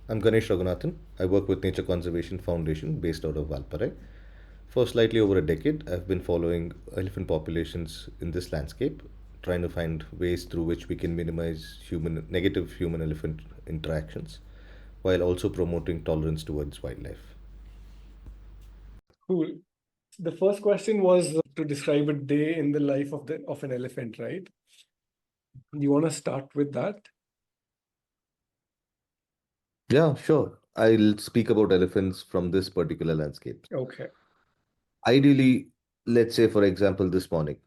I'm Ganesh Raghunathan. I work with Nature Conservation Foundation based out of Valparai. For slightly over a decade, I've been following elephant populations in this landscape, trying to find ways through which we can minimize negative human elephant interactions while also promoting tolerance towards wildlife. Cool. The first question was to describe a day in the life of an elephant, right? You want to start with that? Yeah, sure. I'll speak about elephants from this particular landscape. Okay. Ideally, let's say for example this morning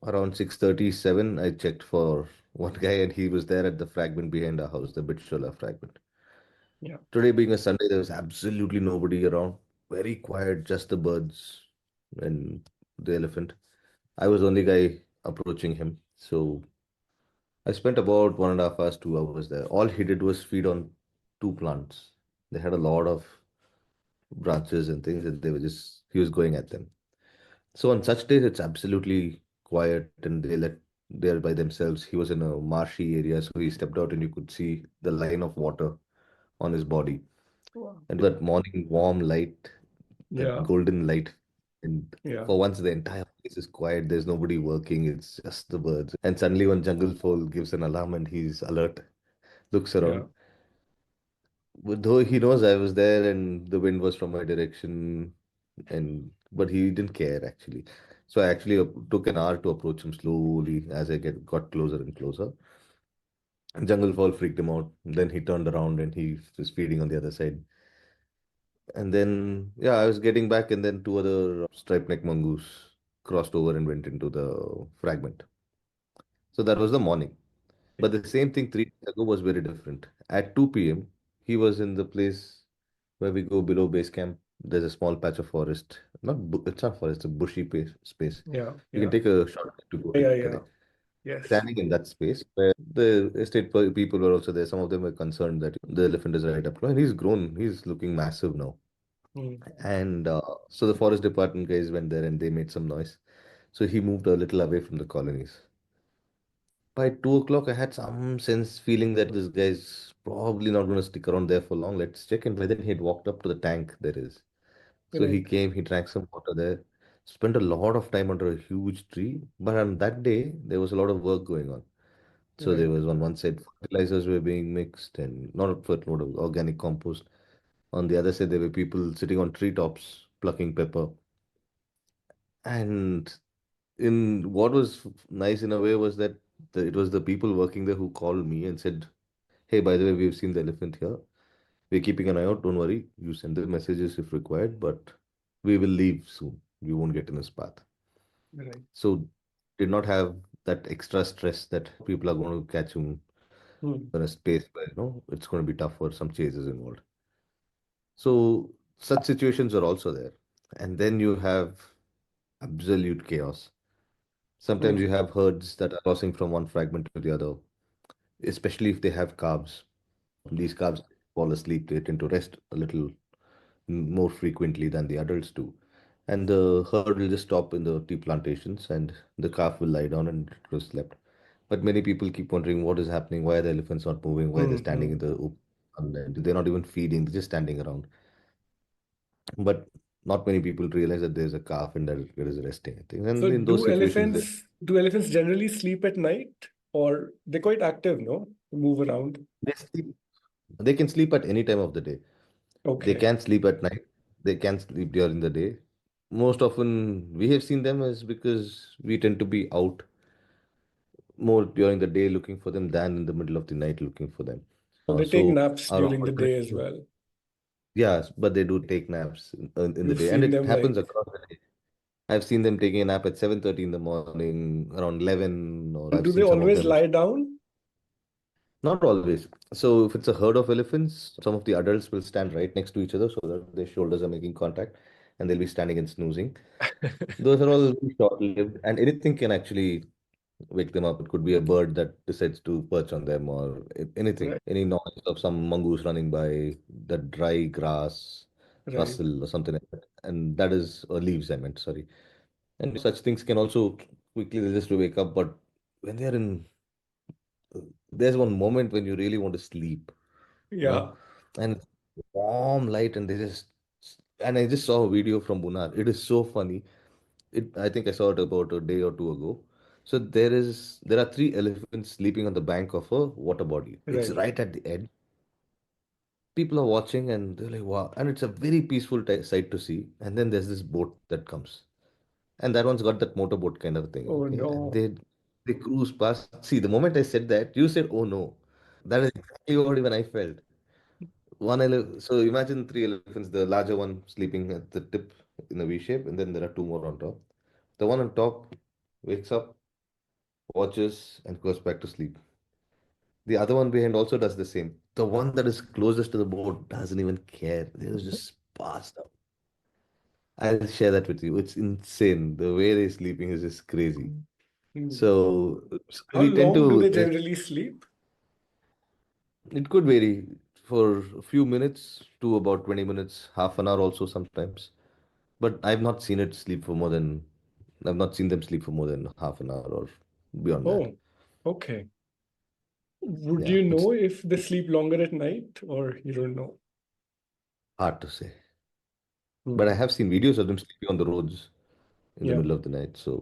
around 6:37 I checked for one guy and he was there at the fragment behind our house, the Bitshola fragment. Yeah. Today being a Sunday, there was absolutely nobody around. Very quiet, just the birds and the elephant. I was the only guy approaching him. So I spent about 1.5 hours, 2 hours there. All he did was feed on two plants. They had a lot of branches and things, and he was going at them. So on such days, it's absolutely quiet and they're by themselves. He was in a marshy area, so he stepped out and you could see the line of water on his body. Wow. And that morning warm light, that Yeah. golden light, and Yeah. for once the entire place is quiet. There's nobody working. It's just the birds. And suddenly one jungle fowl gives an alarm and he's alert, looks Yeah. around. But though he knows I was there and the wind was from my direction, and but he didn't care actually. So I actually took an hour to approach him slowly as I got closer and closer. And jungle fowl freaked him out. Then he turned around and he was feeding on the other side. And then, yeah, I was getting back, and then two other striped neck mongoose crossed over and went into the fragment. So that was the morning. But the same thing 3 days ago was very different. At 2 p.m., he was in the place where we go below base camp. There's a small patch of forest. It's not forest, it's a bushy space. Yeah. You can Yeah. take a shortcut to go Yeah. and Yeah. connect. Yes. Standing in that space where the people were also there. Some of them were concerned that the elephant is right up close. And he's grown. He's looking massive now. Mm. And so the forest department guys went there and they made some noise. So he moved a little away from the colonies. By 2 o'clock, I had some sense feeling that this guy's probably not going to stick around there for long. Let's check. And by then he had walked up to the tank there is. So he Right. came, he drank some water there, spent a lot of time under a huge tree. But on that day, there was a lot of work going on. So there Right. was on one side fertilizers were being mixed and not fertilizer, organic compost. On the other side, there were people sitting on treetops plucking pepper. And in what was nice in a way was that it was the people working there who called me and said, "Hey, by the way, we've seen the elephant here. We're keeping an eye out. Don't worry. You send the messages if required, but we will leave soon. You won't get in his path." Right. So did not have that extra stress that people are going to catch him Mm. in a space where it's going to be tough for some chases involved. So such situations are also there. And then you have absolute chaos. Sometimes you Mm. have herds that are crossing from one fragment to the other, especially if they have calves. These calves fall asleep, they tend to rest a little more frequently than the adults do. And the herd will just stop in the tea plantations and the calf will lie down and it will slept. But many people keep wondering what is happening, why are the elephants not moving, why they're standing in Mm. the open, and they're not even feeding, they're just standing around. But not many people realize that there's a calf and that it is resting, I think. So And in those situations, do elephants generally sleep at night, or they're quite active, no? Move around. they sleep. They can sleep at any time of the day. They Okay. can sleep at night. They can sleep during the day. Most often, we have seen them is because we tend to be out more during the day looking for them than in the middle of the night looking for them. So they take So naps our during the alternate, day as well. yes, but they do take naps in the You've day, and seen it them happens like, across the day. I've seen them taking a nap at 7:30 in the morning, around 11, or I've do they seen some of always them. lie down? Not always. So if it's a herd of elephants, some of the adults will stand right next to each other so that their shoulders are making contact, and they'll be standing and snoozing. Those are all short-lived, and anything can actually wake them up. It could be a bird that decides to perch on them, or anything. Right. Any noise of some mongoose running by, the dry grass Right. rustle or something like that. And that is, or leaves, I meant, sorry. And such things can also quickly they just wake up. But when they're in, there's one moment when you really want to sleep, you know, Yeah. and warm light, and they just and I just saw a video from Bunar. It is so funny. I think I saw it about a day or two ago. So there are three elephants sleeping on the bank of a water body. It's Right. right at the edge. People are watching and they're like, wow. And it's a very peaceful sight to see. And then there's this boat that comes. And that one's got that motorboat kind of thing. Oh Okay. And no. they cruise past. See, the moment I said that, you said, oh no. That is exactly what even I felt. So imagine three elephants, the larger one sleeping at the tip in a V shape, and then there are two more on top. The one on top wakes up, watches, and goes back to sleep. The other one behind also does the same. The one that is closest to the boat doesn't even care. They're just passed out. I'll share that with you. It's insane. The way they're sleeping is just crazy. Hmm. So How we tend long do they to, generally sleep? it could vary for a few minutes to about 20 minutes, half an hour also sometimes. But I've not seen them sleep for more than half an hour or beyond that. Oh, okay. Would Yeah, you it's know if they sleep longer at night or you don't know? hard to say. But I Hmm. have seen videos of them sleeping on the roads in the Yeah. middle of the night. So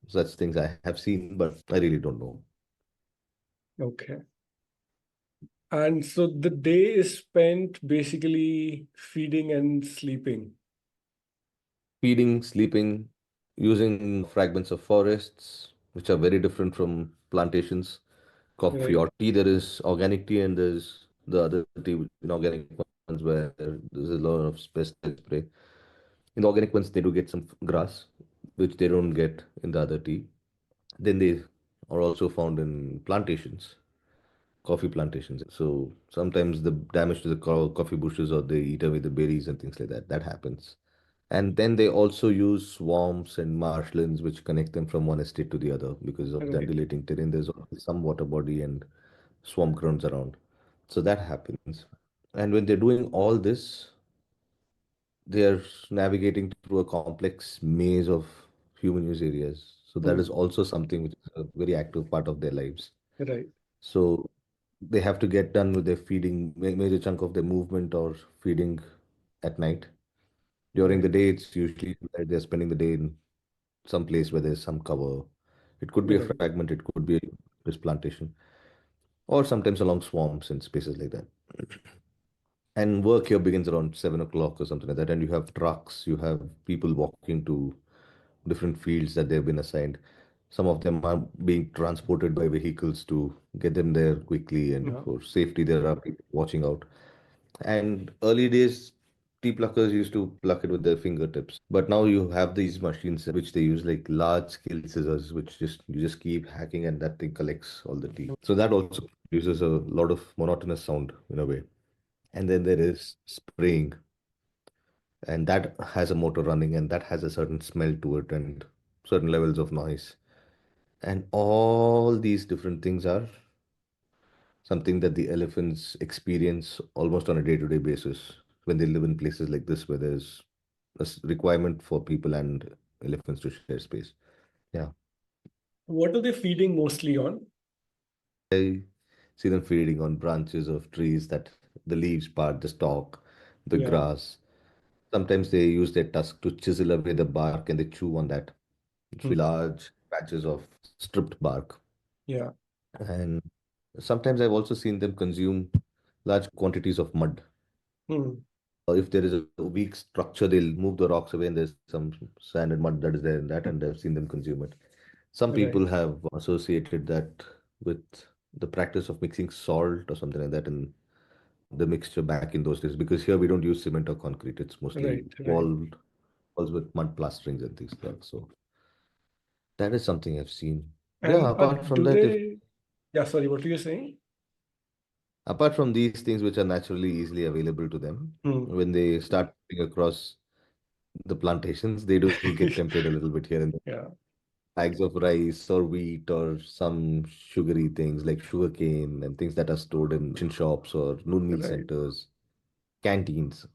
such things I have seen, but I really don't know. Okay. And so the day is spent basically feeding and sleeping. Feeding, sleeping, using fragments of forests, which are very different from plantations. Coffee Right. or tea, there is organic tea and there's the other tea, inorganic ones where there's a lot of pesticide spray. In the organic ones, they do get some grass, which they don't get in the other tea. Then they are also found in plantations, coffee plantations. So sometimes the damage to the coffee bushes or they eat away the berries and things like that. That happens. And then they also use swamps and marshlands which connect them from one estate to the other because of the Right. undulating terrain. There's always some water body and swamp grounds around. So that happens. And when they're doing all this, they're navigating through a complex maze of human use areas. So that is Hmm. also something which is a very active part of their lives. Right. So they have to get done with their feeding, major chunk of their movement or feeding at night. During the Right. day, it's usually that they're spending the day in some place where there's some cover. It could be a Right. fragment, it could be this plantation, or sometimes along swamps and spaces like that. And work here begins around 7 o'clock or something like that. And you have trucks, you have people walking to different fields that they've been assigned. Some of them are being transported by vehicles to get them there quickly and Yeah. for safety. There are people watching out. And early days, tea pluckers used to pluck it with their fingertips. But now you have these machines which they use like large scale scissors, which just you just keep hacking and that thing collects all the tea. So that also produces a lot of monotonous sound in a way. And then there is spraying, and that has a motor running, and that has a certain smell to it and certain levels of noise. And all these different things are something that the elephants experience almost on a day-to-day basis when they live in places like this where there's a requirement for people and elephants to share space. Yeah, What are they feeding mostly on? I see them feeding on branches of trees that the leaves part, the stalk, the Yeah. grass. Sometimes they use their tusk to chisel away the bark and they chew on that. It's Hmm. large patches of stripped bark. Yeah. And sometimes I've also seen them consume large quantities of mud. Hmm. If there is a weak structure, they'll move the rocks away and there's some sand and mud that is there in that, and I've seen them consume it. Some people Right. have associated that with the practice of mixing salt or something like that in the mixture back in those days, because here we don't use cement or concrete. It's mostly Right. Right. walls with mud plasterings and things like that. So that is something I've seen. Yeah, And apart from do that, if they? Yeah. Sorry. What were you saying? apart from these things which are naturally easily available to them, Hmm. when they start moving across the plantations, they do get tempted a little bit here and there. Yeah. Bags of rice or wheat or some sugary things like sugarcane and things that are stored in shops or noon meal Right. centers, canteens.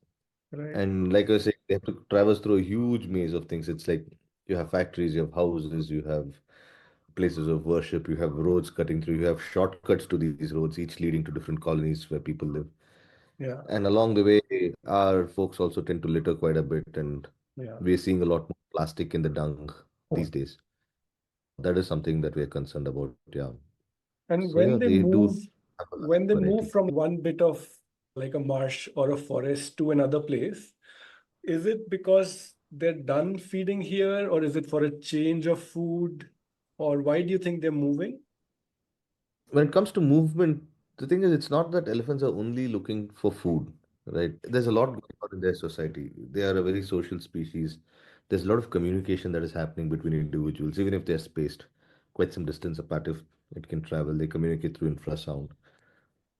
Right. And like I was saying, they have to traverse through a huge maze of things. It's like you have factories, you have houses, you have places of worship, you have roads cutting through, you have shortcuts to these roads, each leading to different colonies where people live. Yeah. And along the way, our folks also tend to litter quite a bit, and Yeah. we're seeing a lot more plastic in the dung these days. That is something that we're concerned about. Yeah. And So yeah, when they they do move, have a large when they move variety. from one bit of like a marsh or a forest to another place, is it because they're done feeding here, or is it for a change of food, or why do you think they're moving? When it comes to movement, the thing is, it's not that elephants are only looking for food, right? There's a lot going on in their society. They are a very social species. There's a lot of communication that is happening between individuals, even if they're spaced quite some distance apart. If it can travel, they communicate through infrasound.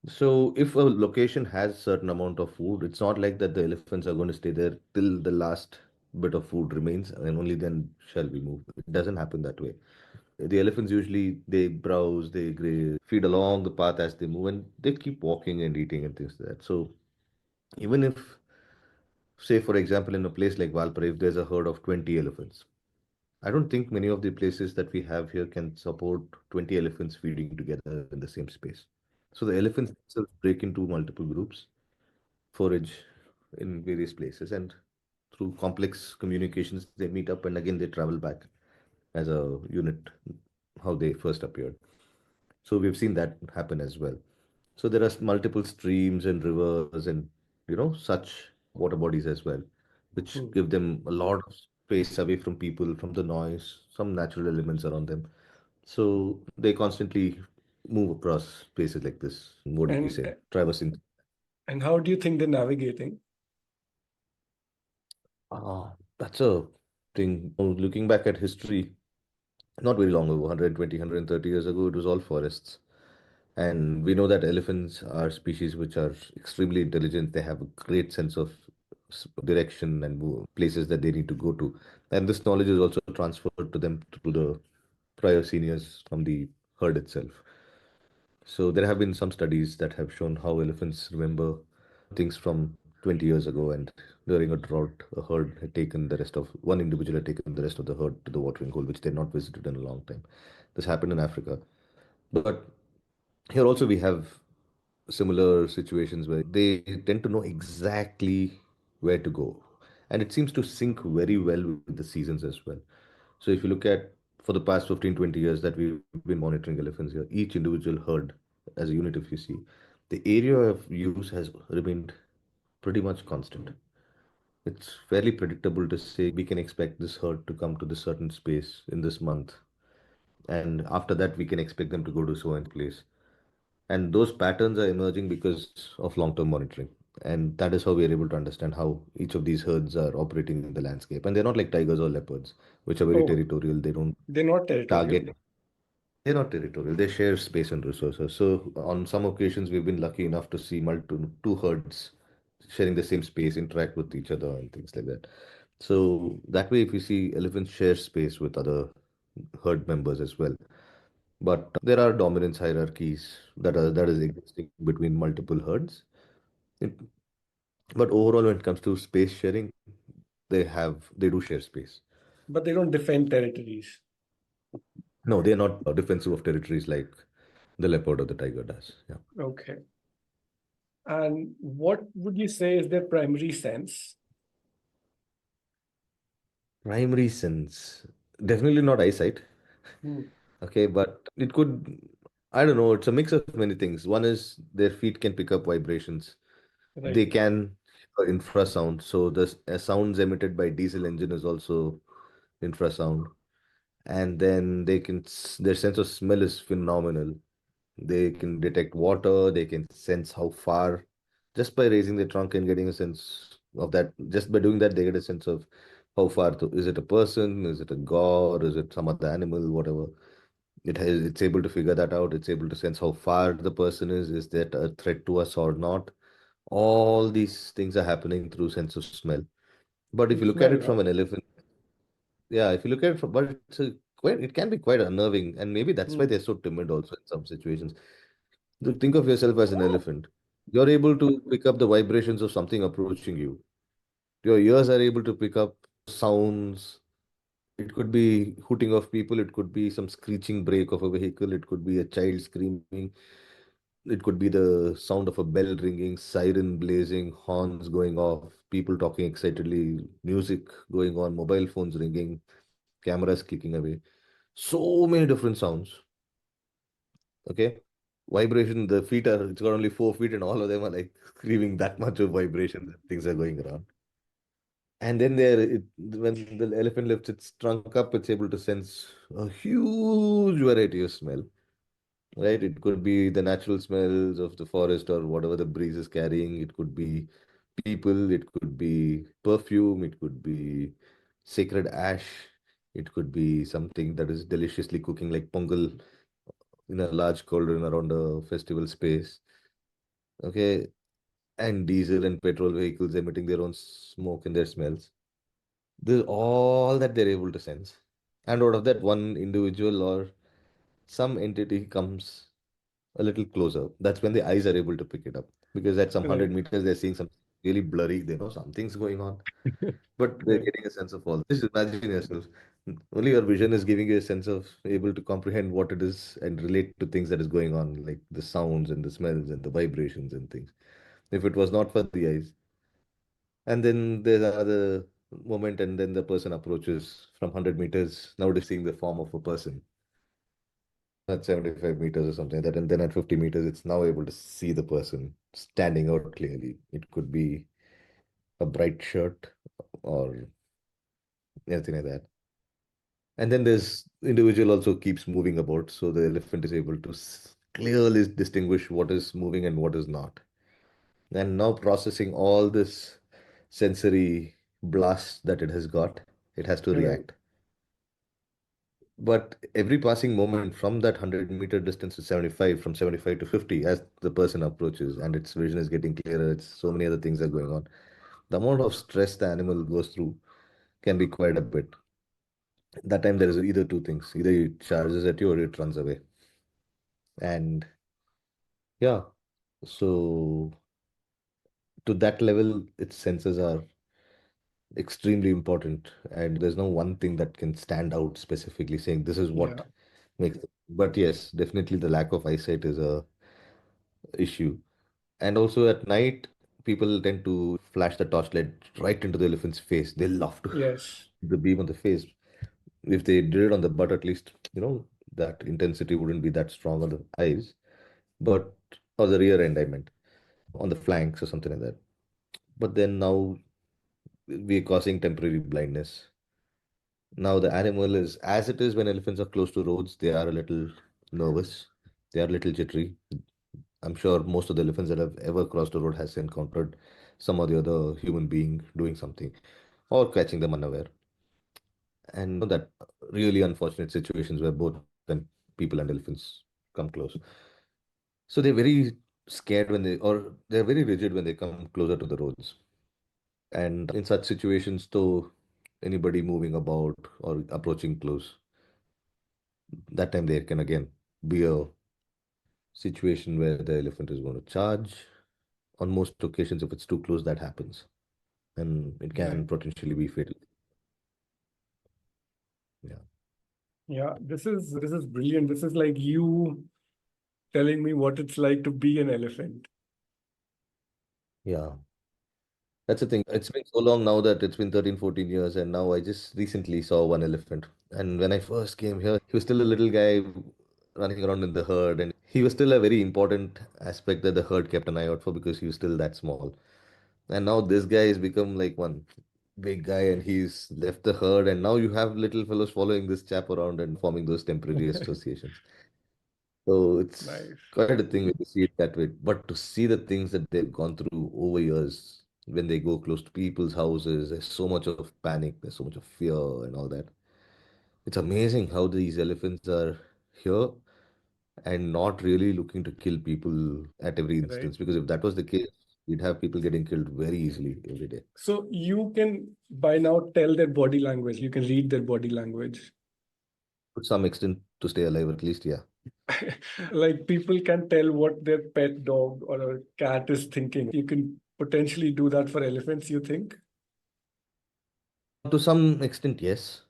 So if a location has certain amount of food, it's not like that the elephants are going to stay there till the last bit of food remains and only then shall we move. It doesn't happen that way. The elephants usually they browse, they graze, feed along the path as they move, and they keep walking and eating and things like that. So even if, say, for example, in a place like Valparaiso, if there's a herd of 20 elephants, I don't think many of the places that we have here can support 20 elephants feeding together in the same space. So the elephants themselves break into multiple groups, forage in various places, and through complex communications, they meet up and again they travel back as a unit, how they first appeared. So we've seen that happen as well. So there are multiple streams and rivers and such water bodies as well, which Hmm. give them a lot of space away from people, from the noise, some natural elements around them. So they constantly move across spaces like this. What do we And say? Traversing. and how do you think they're navigating? That's a thing. Looking back at history, not very long ago, 120, years ago, it was all forests. And we know that elephants are species which are extremely intelligent. They have a great sense of direction and places that they need to go to. And this knowledge is also transferred to them to the prior seniors from the herd itself. So there have been some studies that have shown how elephants remember things from 20 years ago, and during a drought, a herd had taken the rest of one individual had taken the rest of the herd to the watering hole, which they had not visited in a long time. This happened in Africa. But here also we have similar situations where they tend to know exactly where to go. And it seems to sync very well with the seasons as well. So if you look at for the past 15, 20 years that we've been monitoring elephants here, each individual herd as a unit, if you see, the area of use has remained pretty much constant. It's fairly predictable to say we can expect this herd to come to this certain space in this month. And after that, we can expect them to go to so and place. And those patterns are emerging because of long-term monitoring. And that is how we are able to understand how each of these herds are operating in the landscape. And they're not like tigers or leopards, which are very Oh, territorial. They don't they're not territorial. target. They're not territorial. They share space and resources. So on some occasions, we've been lucky enough to see multiple two herds sharing the same space, interact with each other, and things like that. So that way, if you see elephants share space with other herd members as well. But there are dominance hierarchies that is existing between multiple herds. It, but overall, when it comes to space sharing, they do share space. But they don't defend territories. No, they are not defensive of territories like the leopard or the tiger does. Yeah. Okay. And what would you say is their primary sense? Primary sense, definitely not eyesight. Hmm. Okay, but it could, I don't know, it's a mix of many things. One is their feet can pick up vibrations. They Right. can infrasound. So the sounds emitted by diesel engine is also infrasound. And then their sense of smell is phenomenal. They can detect water, they can sense how far just by raising the trunk and getting a sense of that. Just by doing that, they get a sense of how far is it a person, is it a god, is it some other animal, whatever. It's able to figure that out. It's able to sense how far the person is that a threat to us or not. All these things are happening through sense of smell. But if You you look at smell, it huh? from an elephant, yeah, if you look at it from, but it can be quite unnerving, and maybe that's why Hmm. they're so timid also in some situations. Think of yourself as an elephant. You're able to pick up the vibrations of something approaching you. Your ears are able to pick up sounds. It could be hooting of people. It could be some screeching brake of a vehicle. It could be a child screaming. It could be the sound of a bell ringing, siren blazing, horns going off, people talking excitedly, music going on, mobile phones ringing, cameras clicking away. So many different sounds. Okay. Vibration, the feet are, it's got only 4 feet, and all of them are like screaming that much of vibration that things are going around. And then when the elephant lifts its trunk up, it's able to sense a huge variety of smell, right? It could be the natural smells of the forest or whatever the breeze is carrying. It could be people, it could be perfume, it could be sacred ash, it could be something that is deliciously cooking like pongal in a large cauldron around a festival space. Okay, and diesel and petrol vehicles emitting their own smoke and their smells. This is all that they're able to sense. And out of that, one individual or some entity comes a little closer. That's when the eyes are able to pick it up. Because at some 100 Right. meters, they're seeing something really blurry. They know something's going on, but they're Right. getting a sense of all. Just imagine yourself. Only your vision is giving you a sense of able to comprehend what it is and relate to things that is going on, like the sounds and the smells and the vibrations and things. If it was not for the eyes, and then there's another moment, and then the person approaches from 100 meters. Now they're seeing the form of a person at 75 meters or something like that. And then at 50 meters, it's now able to see the person standing out clearly. It could be a bright shirt or anything like that. And then this individual also keeps moving about. So the elephant is able to clearly distinguish what is moving and what is not. And now processing all this sensory blast that it has got, it has to Right. react. But every passing moment from that 100-meter distance to 75, from 75 to 50, as the person approaches and its vision is getting clearer, it's so many other things are going on. The amount of stress the animal goes through can be quite a bit. That time there is either two things: either it charges at you or it runs away. And yeah, so to that level, its senses are extremely important, and there's no one thing that can stand out specifically saying this is what Yeah. makes it. But yes, definitely the lack of eyesight is a issue. And also at night, people tend to flash the torchlight right into the elephant's face. They love to Yes. the beam on the face. If they did it on the butt, at least, that intensity wouldn't be that strong on the eyes, but or the rear end, I meant, on the flanks or something like that. But then now we're causing temporary blindness. Now the animal is as it is when elephants are close to roads, they are a little nervous, they are a little jittery. I'm sure most of the elephants that have ever crossed a road has encountered some or the other human being doing something or catching them unaware. And that really unfortunate situations where both when people and elephants come close. So they're very scared when or they're very rigid when they come closer to the roads. And in such situations, though, anybody moving about or approaching close, that time there can again be a situation where the elephant is going to charge. On most occasions, if it's too close, that happens, and it can Right. potentially be fatal. Yeah, Yeah. This is brilliant. This is like you telling me what it's like to be an elephant. yeah. That's the thing. It's been so long now that it's been 13, 14 years, and now I just recently saw one elephant. And when I first came here, he was still a little guy running around in the herd, and he was still a very important aspect that the herd kept an eye out for because he was still that small. And now this guy has become like one big guy, and he's left the herd, and now you have little fellows following this chap around and forming those temporary associations. So it's Nice. quite a thing when you see it that way. But to see the things that they've gone through over years, when they go close to people's houses, there's so much of panic, there's so much of fear and all that. It's amazing how these elephants are here and not really looking to kill people at every Right. instance. Because if that was the case, we'd have people getting killed very easily every day. So you can by now tell their body language. You can read their body language. To some extent, to stay alive, at least, yeah. Like people can tell what their pet dog or a cat is thinking. You can potentially do that for elephants, you think? To some extent, yes.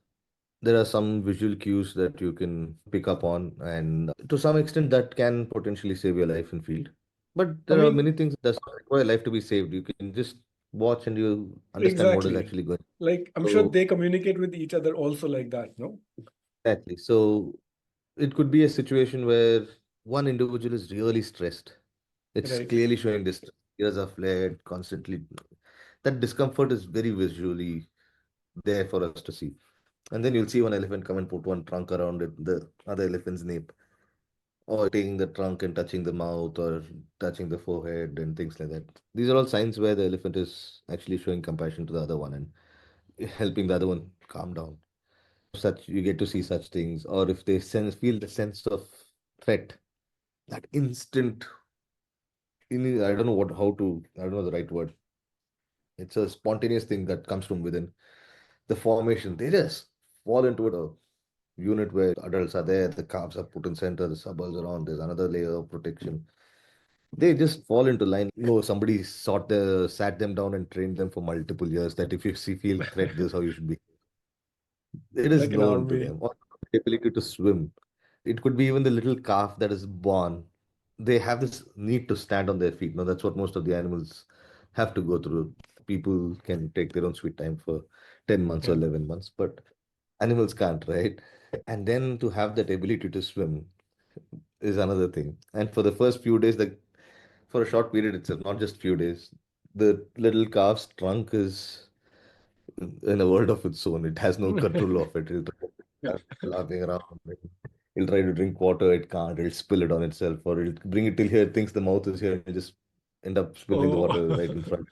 There are some visual cues that you can pick up on, and to some extent, that can potentially save your life in field. But I there are many mean, things that does not require life to be saved. You can just watch and you understand what is exactly. actually going. Like, I'm sure So they communicate with each other also like that, no? exactly. So it could be a situation where one individual is really stressed. It's Right. clearly showing distress. Ears are flared constantly. That discomfort is very visually there for us to see. And then you'll see one elephant come and put one trunk around it, the other elephant's nape, or taking the trunk and touching the mouth or touching the forehead and things like that. These are all signs where the elephant is actually showing compassion to the other one and helping the other one calm down. Such you get to see such things, or if they feel the sense of threat, that instant. I don't know I don't know the right word. It's a spontaneous thing that comes from within the formation. They just fall into a unit where adults are there, the calves are put in center, the suburbs around, there's another layer of protection. They just fall into line. No, somebody sat them down and trained them for multiple years that if you feel threat, this is how you should be. It is Like an known to army. them. Or the ability to swim. It could be even the little calf that is born. They have this need to stand on their feet. Now, that's what most of the animals have to go through. People can take their own sweet time for 10 months or Yeah. 11 months, but animals can't, right? And then to have that ability to swim is another thing. And for the first few days, for a short period itself, not just few days, the little calf's trunk is in a world of its own. It has no control of it. It'll start laughing around. It'll try to drink water. It can't. It'll spill it on itself, or it'll bring it till here. It thinks the mouth is here, and just end up spilling the Oh. water right in front.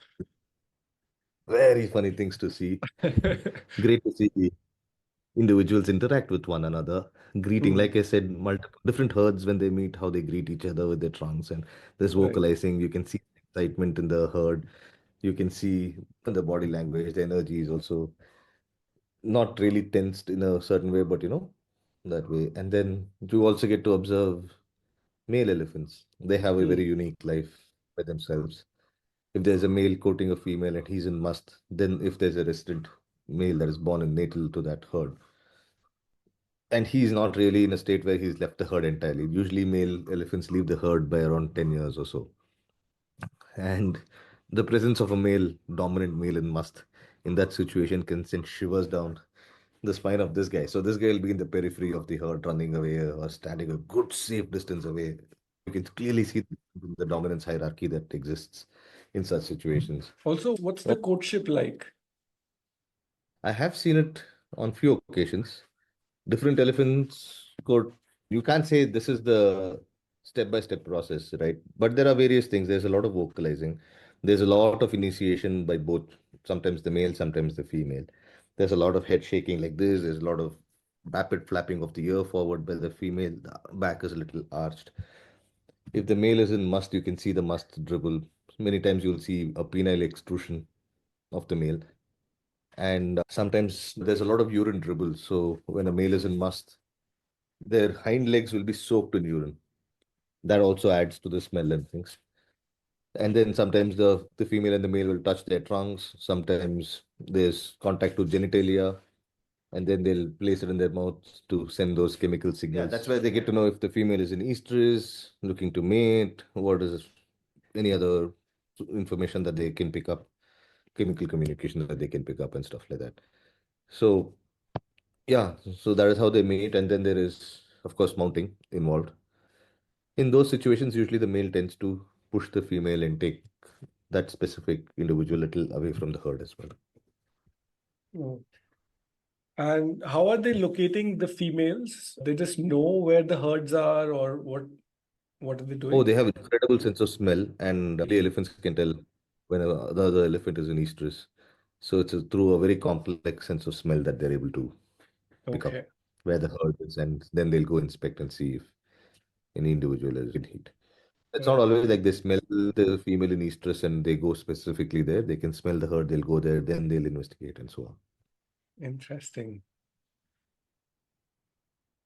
Very funny things to see. Great to see individuals interact with one another. Greeting, True. like I said, multiple different herds when they meet, how they greet each other with their trunks, and this Right. vocalizing. You can see excitement in the herd. You can see in the body language, the energy is also not really tensed in a certain way, but that way. And then you also get to observe male elephants. They have a Hmm. very unique life by themselves. If there's a male courting a female and he's in must, then if there's a resident male that is born and natal to that herd, and he's not really in a state where he's left the herd entirely. Usually, male elephants leave the herd by around 10 years or so. And the presence of a dominant male in must in that situation can send shivers down the spine of this guy. So this guy will be in the periphery of the herd, running away or standing a good safe distance away. You can clearly see the dominance hierarchy that exists in such situations. Also, what's the courtship like? I have seen it on few occasions. Different elephants could, you can't say this is the step-by-step process, right? But there are various things. There's a lot of vocalizing. There's a lot of initiation by both, sometimes the male, sometimes the female. There's a lot of head shaking like this. There's a lot of rapid flapping of the ear forward by the female. The back is a little arched. If the male is in must, you can see the must dribble. Many times you'll see a penile extrusion of the male. And sometimes there's a lot of urine dribble. So when a male is in must, their hind legs will be soaked in urine. That also adds to the smell and things. And then sometimes the female and the male will touch their trunks. Sometimes there's contact to genitalia, and then they'll place it in their mouths to send those chemical signals. Yeah, that's where they get to know if the female is in estrus, looking to mate, what is any other information that they can pick up, chemical communication that they can pick up and stuff like that. So yeah, so that is how they mate, and then there is, of course, mounting involved. In those situations, usually the male tends to push the female and take that specific individual little away from the herd as well. Oh. And how are they locating the females? They just know where the herds are, or what are they Oh, doing? they have incredible sense of smell, and elephants can tell when the other elephant is in estrus. So it's through a very complex sense of smell that they're able to pick up Okay. where the herd is, and then they'll go inspect and see if any individual is in heat. It's not Right. always like they smell the female in estrus and they go specifically there. They can smell the herd, they'll go there, then they'll investigate and so on. Interesting.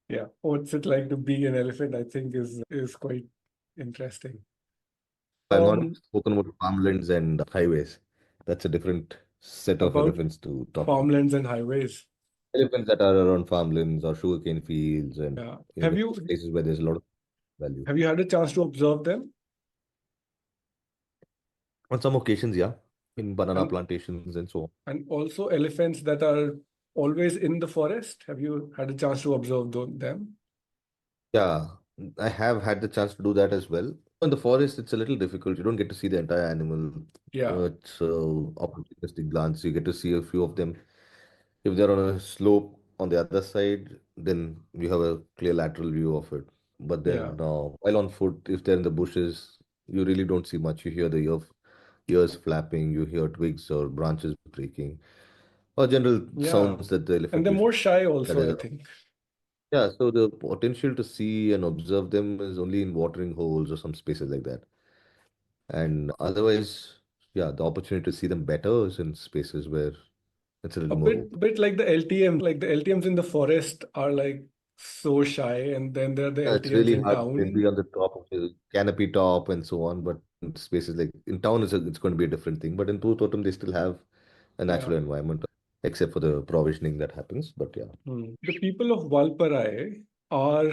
Yeah. What's it like to be an elephant? I think is quite interesting. I've not Um, spoken about farmlands and highways. That's a different set of about elephants to talk about. farmlands and highways. Elephants that are around farmlands or sugarcane fields and Yeah. in places where there's a lot of value. Have you had a chance to observe them? On some occasions, yeah, in banana And plantations and so on. also elephants that are always in the forest. Have you had a chance to observe them? Yeah, I have had the chance to do that as well. In the forest, it's a little difficult. You don't get to see the entire animal. Yeah. It's opportunistic glance. You get to see a few of them. If they're on a slope on the other side, then you have a clear lateral view of it. But Yeah. then, while on foot, if they're in the bushes, you really don't see much. You hear the ears flapping, you hear twigs or branches breaking, or general Yeah. sounds that the And elephant they're more usually shy that also, is I around. think. Yeah, so the potential to see and observe them is only in watering holes or some spaces like that. And otherwise, yeah, the opportunity to see them better is in spaces where it's a A little more bit open. bit like the LTMs. Like the LTMs in the forest are like so shy, and then there are the Yeah, it's LTMs really in hard to be town. on the top of the canopy top and so on, but in spaces like in town, it's going to be a different thing. But in Totem, they still have a Yeah. natural environment, except for the provisioning that happens. But yeah, The people of Valparai are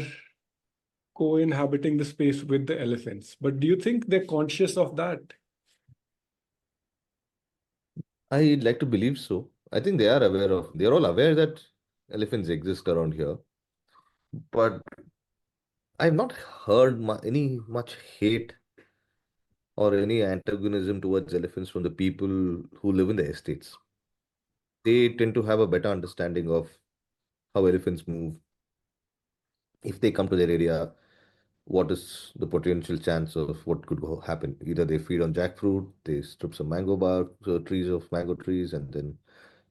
co-inhabiting the space with the elephants. But do you think they're conscious of that? I'd like to believe so. I think they're all aware that elephants exist around here, but I've not heard any much hate or any antagonism towards elephants from the people who live in the estates. They tend to have a better understanding of how elephants move. If they come to their area, what is the potential chance of what could happen? Either they feed on jackfruit, they strip some mango bark, trees of mango trees, and then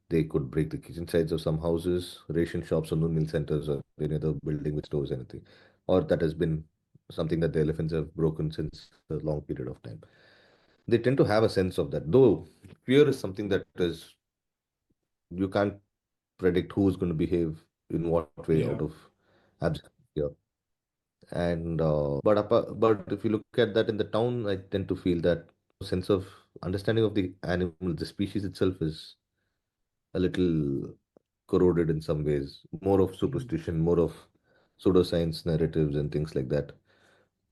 they could break the kitchen sides of some houses, ration shops, or noon meal centers, or any other building which stores anything. Or that has been something that the elephants have broken since a long period of time. They tend to have a sense of that. Though fear is something that is you can't predict who's going to behave in what way out Yeah. of absence of fear. And but if you look at that in the town, I tend to feel that sense of understanding of the animal, the species itself is a little corroded in some ways. More of Mhm. superstition, more of pseudoscience narratives and things like that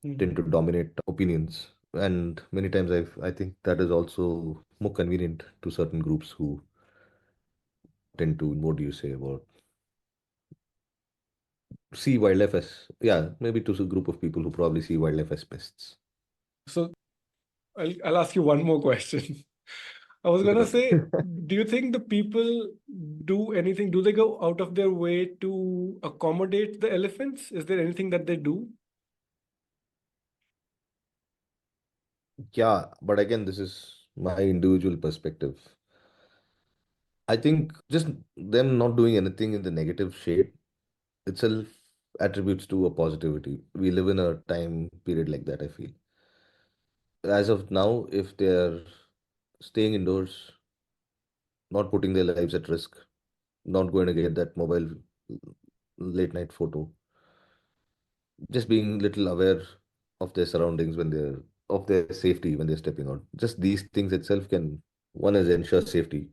tend Mhm. to dominate opinions. And many times I think that is also more convenient to certain groups who tend to, what do you say about see wildlife as, yeah, maybe to a group of people who probably see wildlife as pests. So I'll ask you one more question. I was Shoot it gonna up. say, do you think the people do anything? Do they go out of their way to accommodate the elephants? Is there anything that they do? Yeah, but again, this is my individual perspective. I think just them not doing anything in the negative shade itself attributes to a positivity. We live in a time period like that, I feel. As of now, if they're staying indoors, not putting their lives at risk, not going to get that mobile late night photo, just being little aware of their surroundings when they're of their safety when they're stepping out. Just these things itself can one is ensure safety,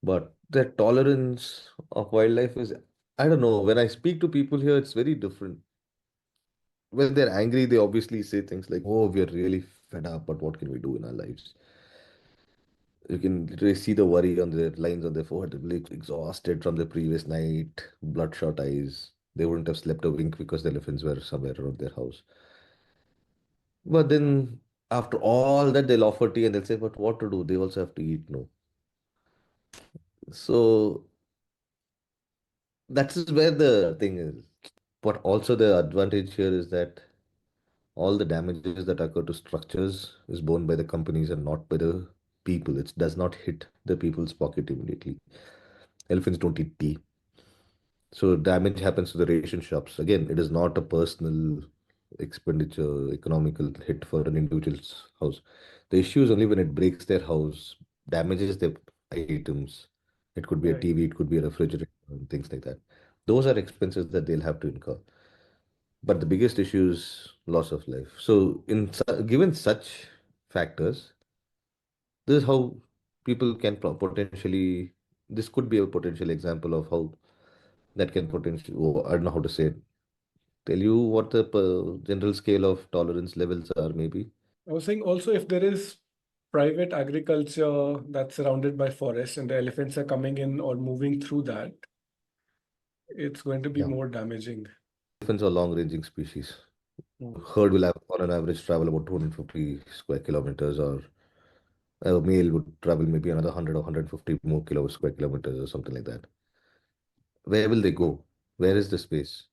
but their tolerance of wildlife is, I don't know. When I speak to people here, it's very different. When they're angry, they obviously say things like, "Oh, we're really fed up, but what can we do in our lives?" You can literally see the worry on their lines on their forehead. They're like exhausted from the previous night, bloodshot eyes. They wouldn't have slept a wink because the elephants were somewhere around their house. But then after all that, they'll offer tea and they'll say, "But what to do? They also have to eat, no." So that's where the thing is. But also the advantage here is that all the damages that occur to structures is borne by the companies and not by the people. It does not hit the people's pocket immediately. Elephants don't eat tea. So damage happens to the ration shops. Again, it is not a personal expenditure, economical hit for an individual's house. The issue is only when it breaks their house, damages their items. It could be a Right. TV, it could be a refrigerator, and things like that. Those are expenses that they'll have to incur. But the biggest issue is loss of life. So, given such factors, this is how people can potentially this could be a potential example of how that can potentially, oh, I don't know how to say it. Tell you what the general scale of tolerance levels are, maybe. I was saying also if there is private agriculture that's surrounded by forests and the elephants are coming in or moving through that, it's going to be Yeah. more damaging. Elephants are long-ranging species. Mm. Herd will have, on an average, travel about 250 square kilometers, or a male would travel maybe another 100 or 150 more square kilometers or something like that. Where will they go? Where is the space?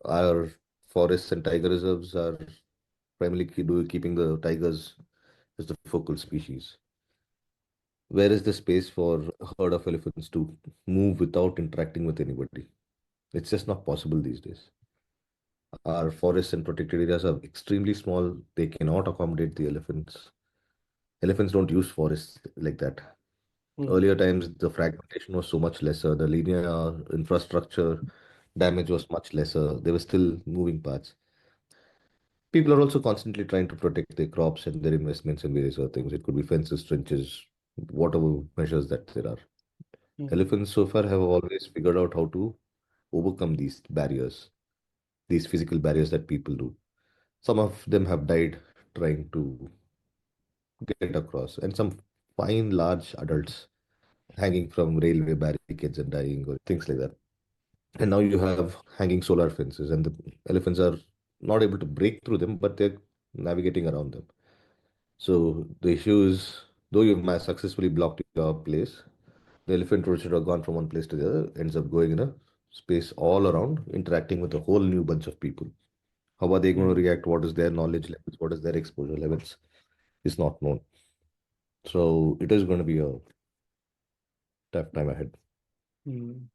Our forests and tiger reserves are primarily keeping the tigers as the focal species. Where is the space for a herd of elephants to move without interacting with anybody? It's just not possible these days. Our forests and protected areas are extremely small. They cannot accommodate the elephants. Elephants don't use forests like that. Mm. Earlier times, the fragmentation was so much lesser. The linear infrastructure damage was much lesser. There were still moving parts. People are also constantly trying to protect their crops and their investments and various other things. It could be fences, trenches, whatever measures that there are. Mm. Elephants so far have always figured out how to overcome these barriers, these physical barriers that people do. Some of them have died trying to get across, and some fine large adults hanging from railway barricades and dying or things like that. And now you have hanging solar fences, and the elephants are not able to break through them, but they're navigating around them. So the issue is, though you've successfully blocked your place, the elephant which should have gone from one place to the other ends up going in a space all around, interacting with a whole new bunch of people. How are they going to Mm. react? What is their knowledge levels? What is their exposure levels? Is not known. So it is going to be a tough time ahead. Mm.